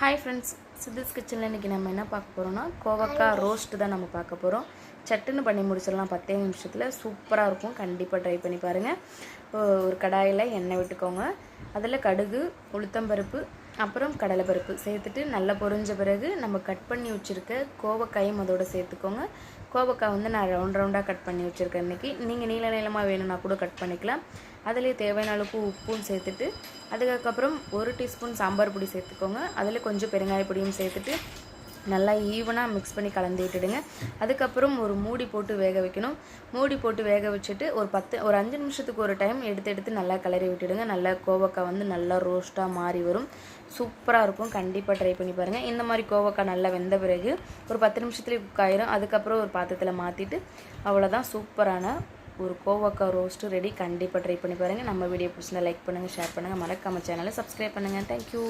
Hi friends, சித்திஸ் கிச்சனில் இன்றைக்கி நம்ம என்ன பார்க்க போகிறோம்னா கோவக்காய் ரோஸ்ட்டு தான் நம்ம பார்க்க போகிறோம். சட்டுன்னு பண்ணி முடிச்சிடலாம் 10 நிமிஷத்தில். சூப்பராக இருக்கும். கண்டிப்பாக ட்ரை பண்ணி பாருங்கள். ஒரு கடாயில் எண்ணெய் விட்டுக்கோங்க. அதில் கடுகு, உளுத்தம்பருப்பு, அப்புறம் கடலைப்பருப்பு சேர்த்துட்டு நல்லா பொரிஞ்ச பிறகு நம்ம கட் பண்ணி வச்சுருக்க கோவக்காயும் அதோடு சேர்த்துக்கோங்க. கோவக்காய் வந்து நான் ரவுண்டாக கட் பண்ணி வச்சுருக்கேன். இன்றைக்கி நீங்கள் நீளமாக வேணும்னா கூட கட் பண்ணிக்கலாம். அதிலே தேவையான அளவுக்கு உப்பும் சேர்த்துட்டு அதுக்கப்புறம் 1 டீஸ்பூன் சாம்பார் பொடி சேர்த்துக்கோங்க. அதில் கொஞ்சம் பெருங்காய பொடியும் சேர்த்துட்டு நல்லா ஈவனாக மிக்ஸ் பண்ணி கலந்து விட்டுடுங்க. அதுக்கப்புறம் ஒரு மூடி போட்டு வேக வைக்கணும். மூடி போட்டு வேக வச்சுட்டு ஒரு 5 நிமிஷத்துக்கு ஒரு டைம் எடுத்து நல்லா கிளறி விட்டுடுங்க. நல்லா கோவக்காய் வந்து நல்லா ரோஸ்ட்டாக மாறி வரும். சூப்பராக இருக்கும். கண்டிப்பாக ட்ரை பண்ணி பாருங்கள். இந்த மாதிரி கோவக்காய் நல்லா வெந்த பிறகு ஒரு 10 நிமிஷத்துலேயே குக் ஆயிரும். அதுக்கப்புறம் ஒரு பாத்திரத்தில் மாற்றிட்டு அவ்வளோதான், சூப்பரான ஒரு கோவக்காய் ரோஸ்ட்டு ரெடி. கண்டிப்பாக ட்ரை பண்ணி பாருங்கள். நம்ம வீடியோ பிடிச்சிருந்தா லைக் பண்ணுங்கள், ஷேர் பண்ணுங்கள், மறக்காம சேனலை சப்ஸ்கிரைப் பண்ணுங்கள். தேங்க்யூ.